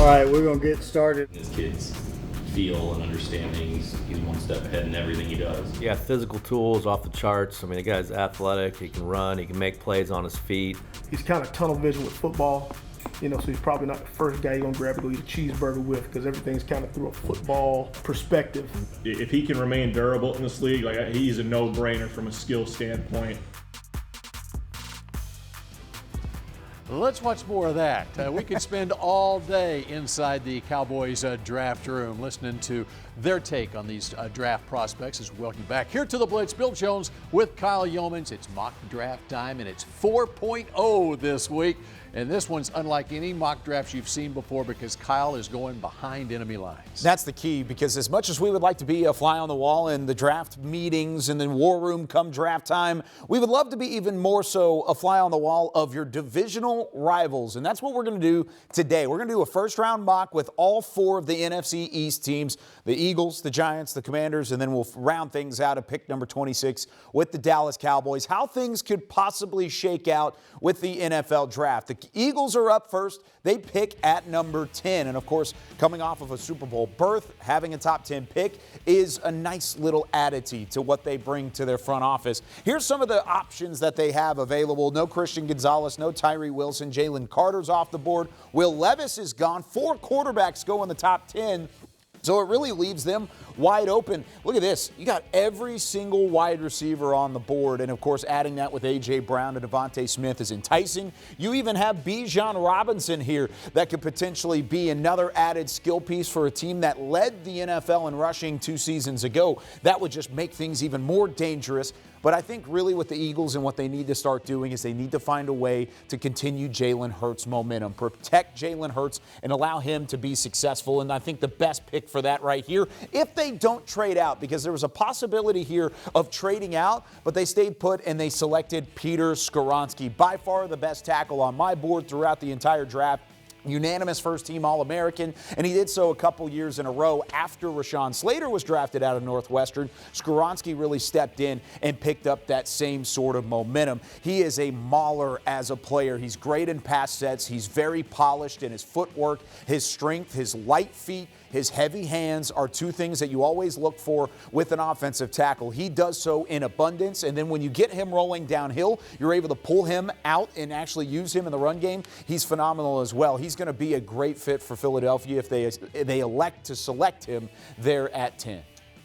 All right, we're going to get started. His kid's feel and understanding, he's one step ahead in everything he does. Yeah, physical tools off the charts. I mean, the guy's athletic, he can run, he can make plays on his feet. He's kind of tunnel vision with football, so he's probably not the first guy you're going to grab to go eat a cheeseburger with because everything's kind of through a football perspective. If he can remain durable in this league, he's a no-brainer from a skill standpoint. Let's watch more of that. We could spend all day inside the Cowboys draft room listening to their take on these draft prospects. As we welcome you back here to the Blitz. Bill Jones with Kyle Youmans. It's mock draft time, and it's 4.0 this week. And this one's unlike any mock drafts you've seen before because Kyle is going behind enemy lines. That's the key, because as much as we would like to be a fly on the wall in the draft meetings and then war room come draft time, we would love to be even more so a fly on the wall of your divisional rivals. And that's what we're going to do today. We're going to do a first-round mock with all four of the NFC East teams, the Eagles, the Giants, the Commanders, and then we'll round things out at pick number 26 with the Dallas Cowboys, how things could possibly shake out with the NFL draft. The Eagles are up first. They pick at number 10. And, of course, coming off of a Super Bowl berth, having a top 10 pick is a nice little additive to what they bring to their front office. Here's some of the options that they have available. No Christian Gonzalez, no Tyree Wilson. Jalen Carter's off the board. Will Levis is gone. 4 quarterbacks go in the top 10. So it really leaves them wide open. Look at this. You got every single wide receiver on the board. And, of course, adding that with A.J. Brown and Devontae Smith is enticing. You even have Bijan Robinson here that could potentially be another added skill piece for a team that led the NFL in rushing 2 seasons ago. That would just make things even more dangerous. But I think really with the Eagles and what they need to start doing is they need to find a way to continue Jalen Hurts' momentum, protect Jalen Hurts, and allow him to be successful. And I think the best pick for that right here, if they don't trade out, because there was a possibility here of trading out, but they stayed put and they selected Peter Skoronski, by far the best tackle on my board throughout the entire draft. Unanimous first-team All-American, and he did so a couple years in a row after Rashawn Slater was drafted out of Northwestern. Skoronski really stepped in and picked up that same sort of momentum. He is a mauler as a player. He's great in pass sets. He's very polished in his footwork, his strength, his light feet, his heavy hands are 2 things that you always look for with an offensive tackle. He does so in abundance, and then when you get him rolling downhill, you're able to pull him out and actually use him in the run game. He's phenomenal as well. He's going to be a great fit for Philadelphia if they elect to select him there at 10.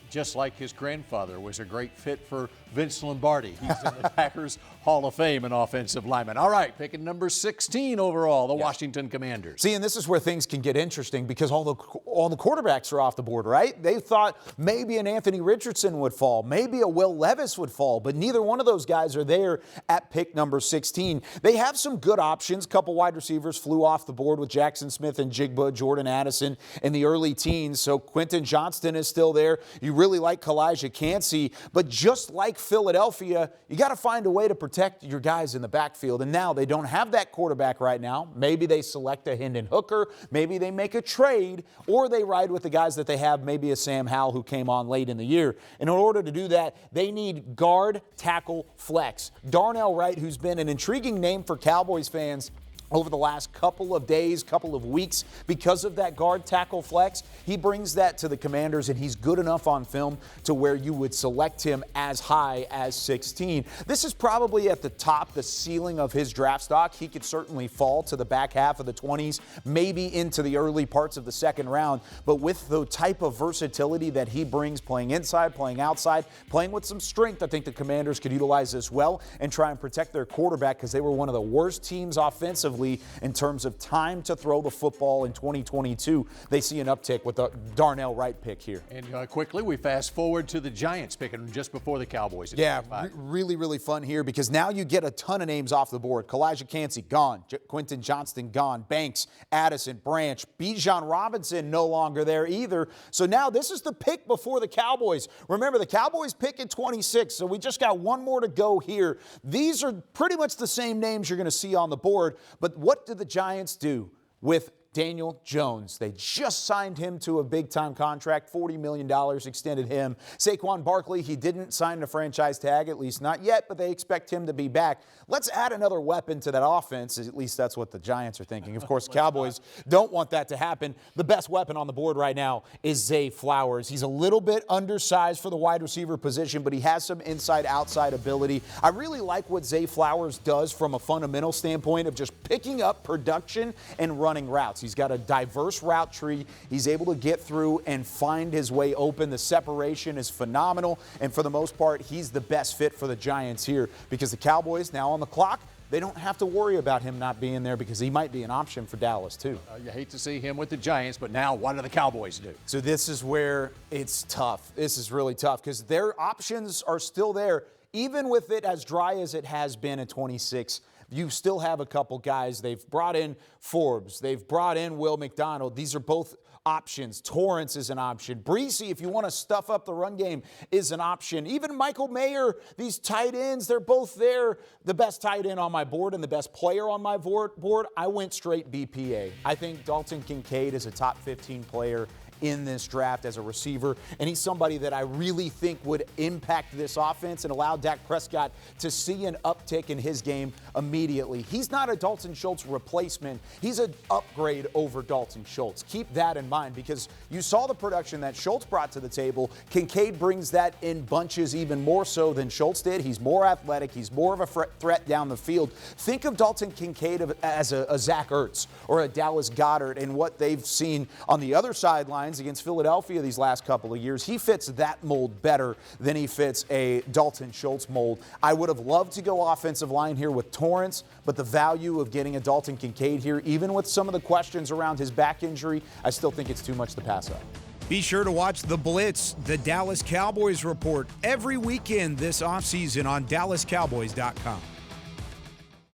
Just like his grandfather was a great fit for Vince Lombardi. He's in the Packers Hall of Fame, an offensive lineman. All right, picking number 16 overall, the Washington Commanders. See, and this is where things can get interesting because all the quarterbacks are off the board, right? They thought maybe an Anthony Richardson would fall, maybe a Will Levis would fall, but neither one of those guys are there at pick number 16. They have some good options. A couple wide receivers flew off the board with Jackson Smith and Jigba, Jordan Addison in the early teens, so Quentin Johnston is still there. You really like Kalijah Cansey, but just like Philadelphia, you got to find a way to protect your guys in the backfield. And now they don't have that quarterback right now. Maybe they select a Hendon Hooker. Maybe they make a trade, or they ride with the guys that they have, maybe a Sam Howell who came on late in the year. And in order to do that, they need guard, tackle, flex. Darnell Wright, who's been an intriguing name for Cowboys fans over the last couple of days, couple of weeks, because of that guard tackle flex, he brings that to the Commanders, and he's good enough on film to where you would select him as high as 16. This is probably at the top, the ceiling of his draft stock. He could certainly fall to the back half of the 20s, maybe into the early parts of the second round, but with the type of versatility that he brings, playing inside, playing outside, playing with some strength, I think the Commanders could utilize this well and try and protect their quarterback, because they were one of the worst teams offensively in terms of time to throw the football in 2022. They see an uptick with the Darnell Wright pick here. And quickly, we fast forward to the Giants picking just before the Cowboys. Yeah, really, really fun here because now you get a ton of names off the board. Kalijah Cansey, gone. Quentin Johnston, gone. Banks, Addison, Branch. Bijan Robinson, no longer there either. So now this is the pick before the Cowboys. Remember, the Cowboys pick at 26, so we just got one more to go here. These are pretty much the same names you're going to see on the board, but what do the Giants do with Daniel Jones. They just signed him to a big-time contract, $40 million, extended him. Saquon Barkley, he didn't sign a franchise tag, at least not yet, but they expect him to be back. Let's add another weapon to that offense. At least that's what the Giants are thinking. Of course, Cowboys don't want that to happen. The best weapon on the board right now is Zay Flowers. He's a little bit undersized for the wide receiver position, but he has some inside-outside ability. I really like what Zay Flowers does from a fundamental standpoint of just picking up production and running routes. He's got a diverse route tree. He's able to get through and find his way open. The separation is phenomenal, and for the most part, he's the best fit for the Giants here because the Cowboys now on the clock, they don't have to worry about him not being there because he might be an option for Dallas too. You hate to see him with the Giants, but now what do the Cowboys do? So this is where it's tough. This is really tough because their options are still there. Even with it as dry as it has been at 26, you still have a couple guys. They've brought in Forbes. They've brought in Will McDonald. These are both options. Torrance is an option. Breesy, if you want to stuff up the run game, is an option. Even Michael Mayer, these tight ends, they're both there. The best tight end on my board and the best player on my board, I went straight BPA. I think Dalton Kincaid is a top 15 player in this draft as a receiver, and he's somebody that I really think would impact this offense and allow Dak Prescott to see an uptick in his game immediately. He's not a Dalton Schultz replacement. He's an upgrade over Dalton Schultz. Keep that in mind because you saw the production that Schultz brought to the table. Kincaid brings that in bunches even more so than Schultz did. He's more athletic. He's more of a threat down the field. Think of Dalton Kincaid as a Zach Ertz or a Dallas Goedert and what they've seen on the other sidelines against Philadelphia these last couple of years. He fits that mold better than he fits a Dalton Schultz mold. I would have loved to go offensive line here with Torrance, but the value of getting a Dalton Kincaid here, even with some of the questions around his back injury, I still think it's too much to pass up. Be sure to watch The Blitz, the Dallas Cowboys report, every weekend this offseason on DallasCowboys.com.